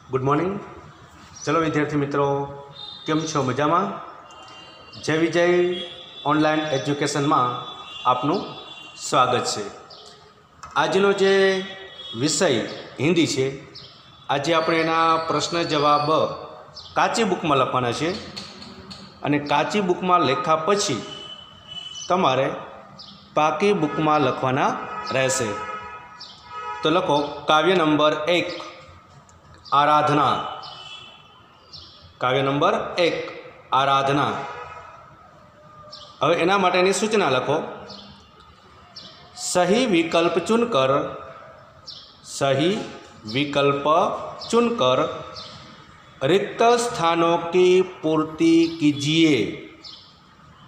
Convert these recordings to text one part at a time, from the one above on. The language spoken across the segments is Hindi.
Good morning. चलो विद्यार्थी मित्रों, केम छो? मजामा? जय विजय ऑनलाइन एज्युकेशन में आपनु स्वागत है। आजनो जे विषय हिंदी है, आज આપણે એના પ્રશ્ન જવાબ કાચી બુકમાં લખવાના છે અને કાચી બુકમાં લખ્યા પછી તમારે પાકી બુકમાં લખવાના રહેશે। તો લખો કાવ્ય નંબર 1 आराधना। काव्य नंबर 1 आराधना। हवे एना माटेनी सूचना लखो। सही विकल्प चुनकर, सही विकल्प चुनकर रिक्त स्थानों की पूर्ति कीजिए,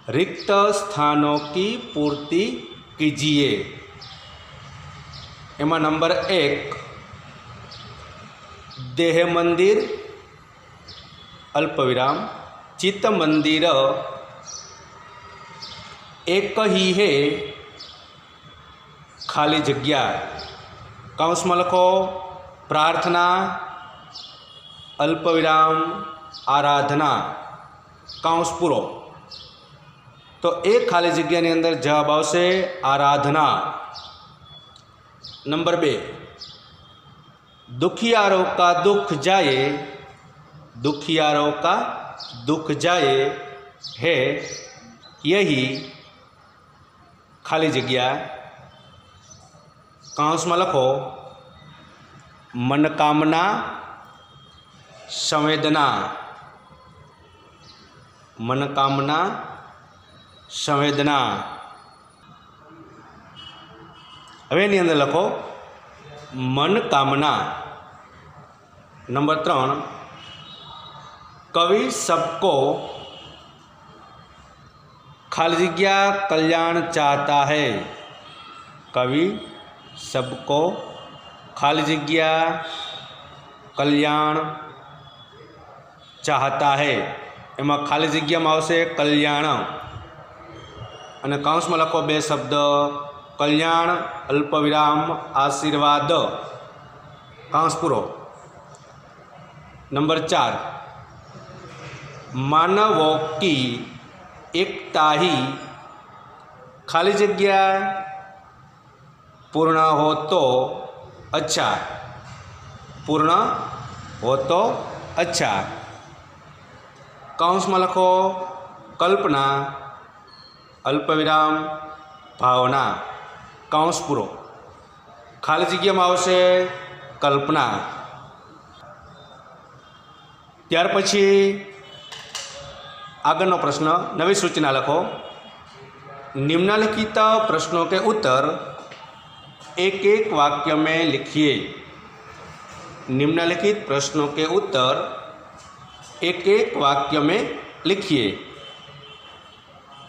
रिक्त स्थानों की पूर्ति कीजिए। एमा नंबर 1 देह मंदिर अल्पविराम, चित्त मंदिर एक ही है खाली जग्या। काउंस में लखो प्रार्थना अल्पविराम आराधना काउंस पूरो। तो एक खाली जग्या ने अंदर जवाब आवशे आराधना। नंबर 2 दुखियारों का दुख जाए, दुखियारों का दुख जाए है यही खाली जगह। काउंस में लखो मनोकामना संवेदना, मनोकामना संवेदना। हवे एनी अंदर लखो मनोकामना। नंबर 3 कवि सबको खाली जग्या कल्याण चाहता है, कवि सबको खाली जग्या कल्याण चाहता है। एमा खाली जग्या में आवशे कल्याण अने काउंस में लखो 2 शब्द कल्याण अल्पविराम आशीर्वाद कांस पूरो। नंबर 4 मानवों की एकता ही खाली जगह पूर्ण हो तो अच्छा, पूर्ण हो तो अच्छा। काउंस में लखो कल्पना अल्पविराम भावना काउंस पूरो। खाली जग्या में आवशे कल्पना। त्यार पछी आगळनो प्रश्न नवी सूचना लखो। निम्नलिखित प्रश्नों के उत्तर एक एक वाक्य में लिखिए। निम्नलिखित प्रश्नों के उत्तर एक एक वाक्य में लिखिए।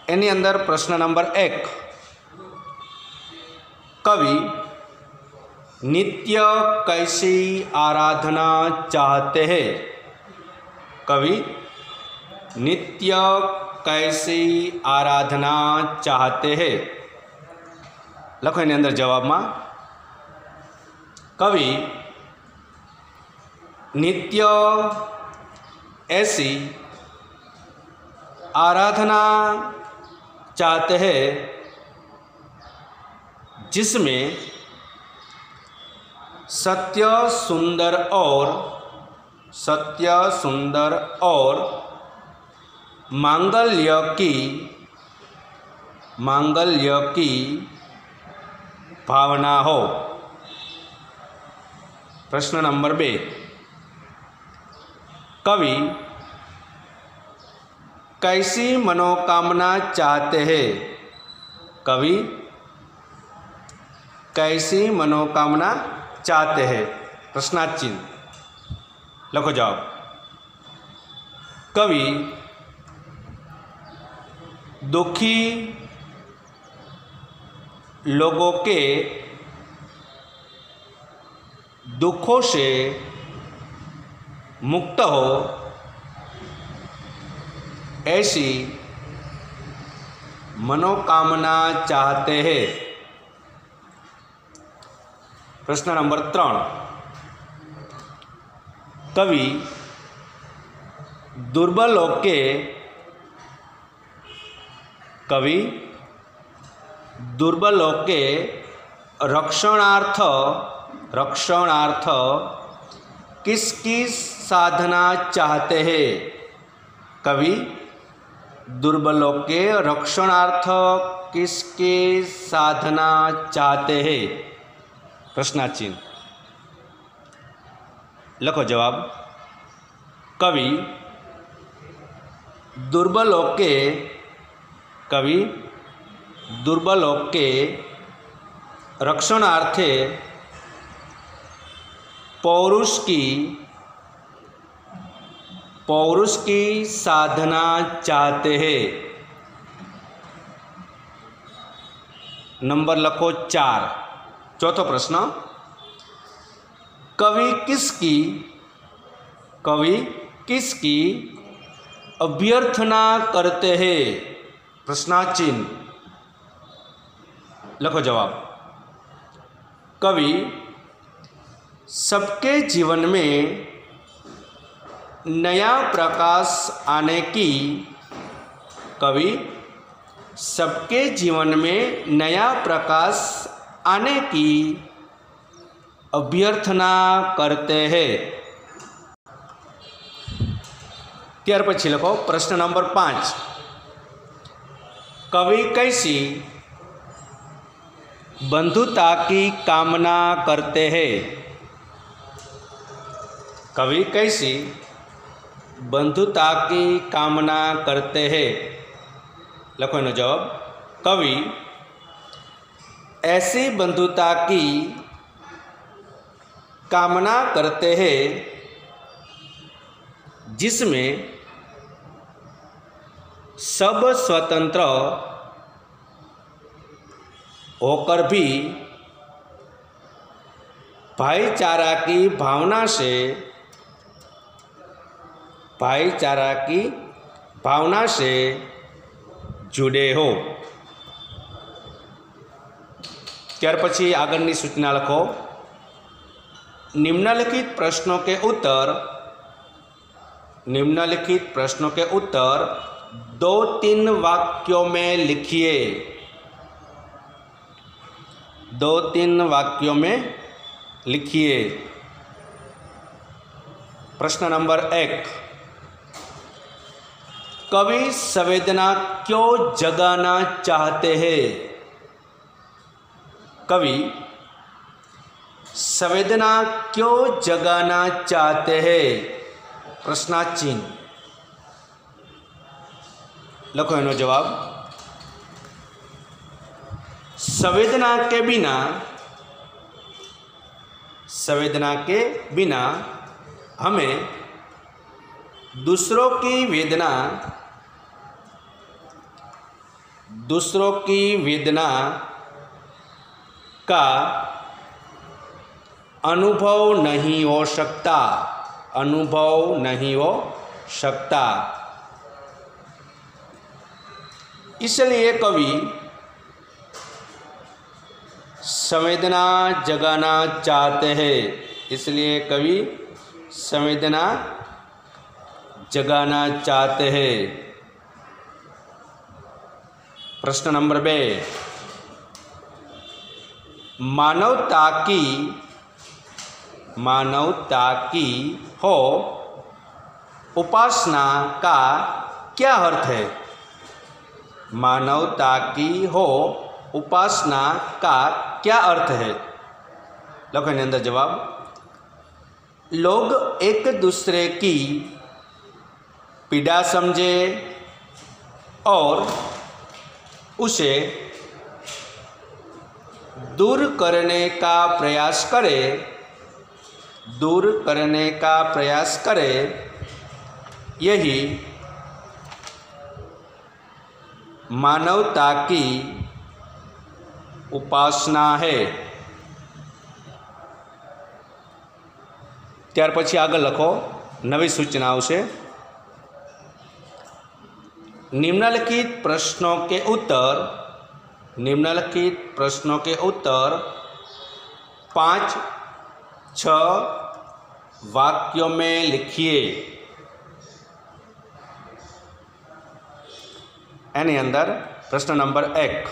एनी अंदर प्रश्न नंबर 1 कवि नित्य कैसी आराधना चाहते हैं, कवि नित्य कैसी आराधना चाहते हैं। लखो एनी अंदर जवाब में कवि नित्य ऐसी आराधना चाहते हैं जिसमें सत्य सुंदर और मांगल्य की भावना हो। प्रश्न नंबर 2 कवि कैसी मनोकामना चाहते हैं, कवि कैसी मनोकामना चाहते हैं। प्रश्नार्थ चिन्ह लखो जवाब। कवि दुखी लोगों के दुखों से मुक्त हो ऐसी मनोकामना चाहते हैं। प्रश्न नंबर 3 कवि दुर्बलों के रक्षणार्थ किसकी साधना चाहते हैं? कवि दुर्बलों के रक्षणार्थ किसकी साधना चाहते हैं? प्रश्नाचिन्ह लिखो जवाब। कवि दुर्बलों के रक्षणार्थे पौरुष की साधना चाहते हैं। नंबर लिखो 4। चौथा प्रश्न, कवि किसकी अभ्यर्थना करते हैं? प्रश्नाचिन्ह लिखो जवाब। कवि सबके जीवन में नया प्रकाश आने की अभ्यर्थना करते हैं। ત્યાર પછી લખો પ્રશ્ન નંબર 5, कवि कैसी बंधुता की कामना करते हैं? कवि कैसी बंधुता की कामना करते हैं? लखो इनो जवाब। कवि ऐसी बंधुता की कामना करते हैं जिसमें सब स्वतंत्र होकर भी भाईचारा की भावना से जुड़े हो। त्यार पछी आगळनी सूचना लखो। निम्नलिखित प्रश्नों के उत्तर 2-3 वाक्यों में लिखिए। 2-3 वाक्यों में लिखिए। प्रश्न नंबर 1, कवि संवेदना क्यों जगाना चाहते हैं? कवि संवेदना क्यों जगाना चाहते हैं? प्रश्नाचिन्ह लखो इनो जवाब। संवेदना के बिना हमें दूसरों की वेदना का अनुभव नहीं हो सकता। इसलिए कवि संवेदना जगाना चाहते हैं। प्रश्न नंबर 2, मानवता की हो उपासना का क्या अर्थ है? मानवता की हो उपासना का क्या अर्थ है? लखो इनके अंदर जवाब। लोग एक दूसरे की पीड़ा समझे और उसे दूर करने का प्रयास करे, यही मानवता की उपासना है। त्यार पछी आगळ लखो, नवी सूचना आवशे। निम्नलिखित प्रश्नों के उत्तर 5, 6, वाक्यों में लिखिए। एनी अंदर प्रश्न नंबर 1,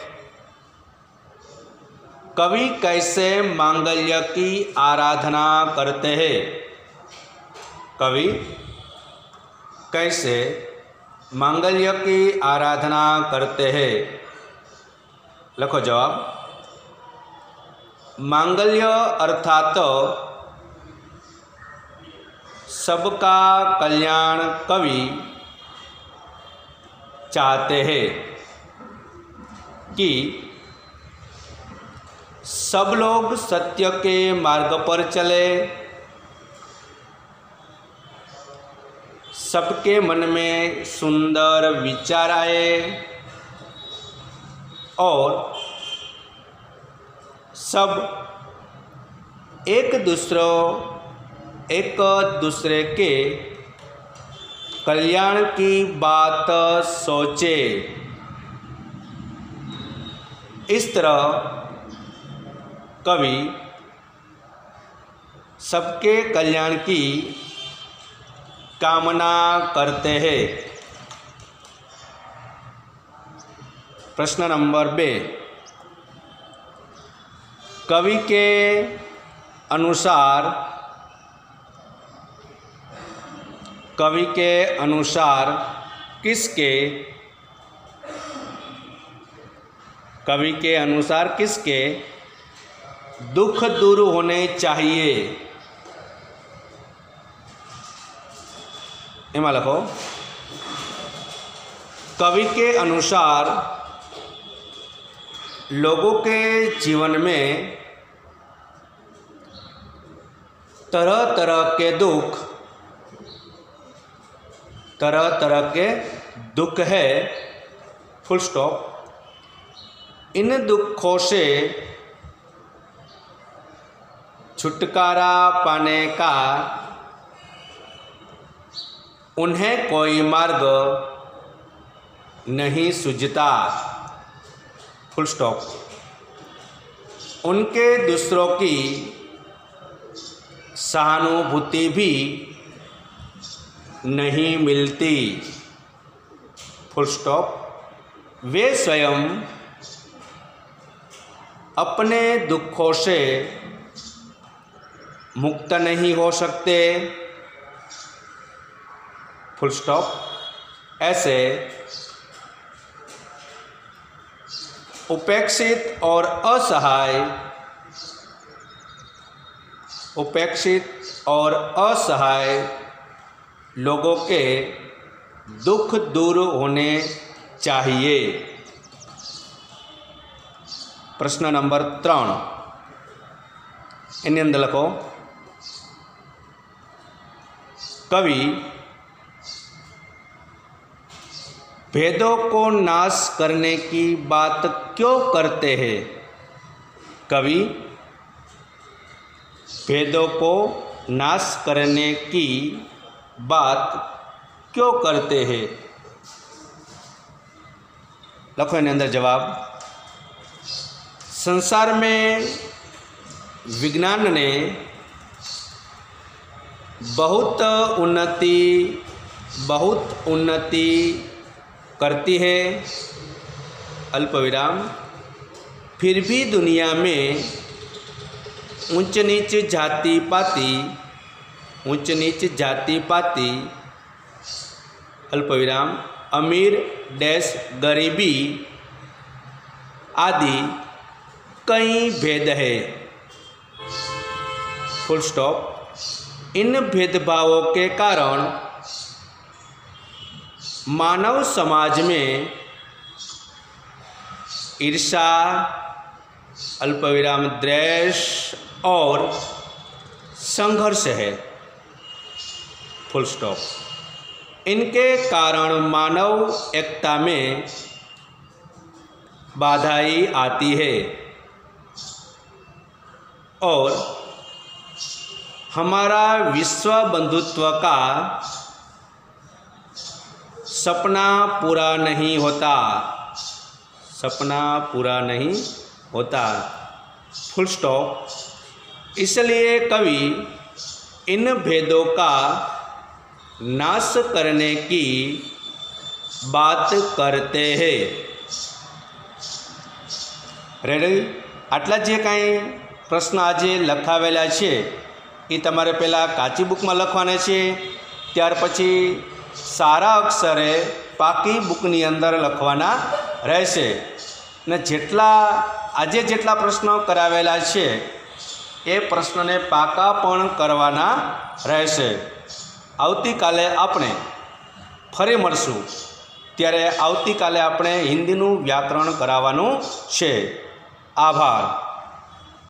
कवि कैसे मांगल्य की आराधना करते हैं? कवि कैसे मांगल्य की आराधना करते हैं? लिखो जवाब। मांगल्य अर्थात सबका कल्याण कवि चाहते हैं कि सब लोग सत्य के मार्ग पर चले, सबके मन में सुंदर विचार आए और सब एक दूसरे के कल्याण की बात सोचे। इस तरह कवि सबके कल्याण की कामना करते हैं। प्रश्न नंबर 2, कवि के अनुसार किसके दुख दूर होने चाहिए? इमा लिखो। कवि के अनुसार लोगों के जीवन में तरह तरह के दुख है, फुल स्टॉप। इन दुखों से छुटकारा पाने का उन्हें कोई मार्ग नहीं सूझता, फुल स्टॉप। उनके दूसरों की सहानुभूति भी नहीं मिलती, फुल स्टॉप। वे स्वयं अपने दुखों से मुक्त नहीं हो सकते, फुल स्टॉप। ऐसे उपेक्षित और असहाय लोगों के दुख दूर होने चाहिए। प्रश्न नंबर 3, इन्हें अंदर लिखो। कवि भेदों को नाश करने की बात क्यों करते हैं? कवि भेदों को नाश करने की बात क्यों करते हैं? लिखो इन्हें अंदर जवाब। संसार में विज्ञान ने बहुत उन्नति करती है, अल्पविराम। फिर भी दुनिया में ऊंच नीच जाति पाति अल्पविराम, अमीर डैश गरीबी आदि कई भेद है, फुल स्टॉप। इन भेदभावों के कारण मानव समाज में ईर्ष्या, अल्पविराम द्वेष और संघर्ष है, फुल स्टॉप। इनके कारण मानव एकता में बाधाएं आती है और हमारा विश्व बंधुत्व का सपना पूरा नहीं होता, फुल स्टॉप। इसलिए कवि इन भेदों का नाश करने की बात करते हैं। रेडी? आटला जे कांई प्रश्न आजे लखावेला छे ए तमारे पहला काची बुकमां लखवाना छे, त्यार पछी सारा अक्षरे पाकी बुकनी अंदर लखवाना रहेशे ने जेटला आजे जेटला प्रश्नो करावेला छे ए प्रश्नने पाका पण करवाना रहेशे। आवती काले आपणे फरी मळशुं त्यारे आवती काले आपणे हिंदीनुं व्याकरण कराववानुं छे। आभार।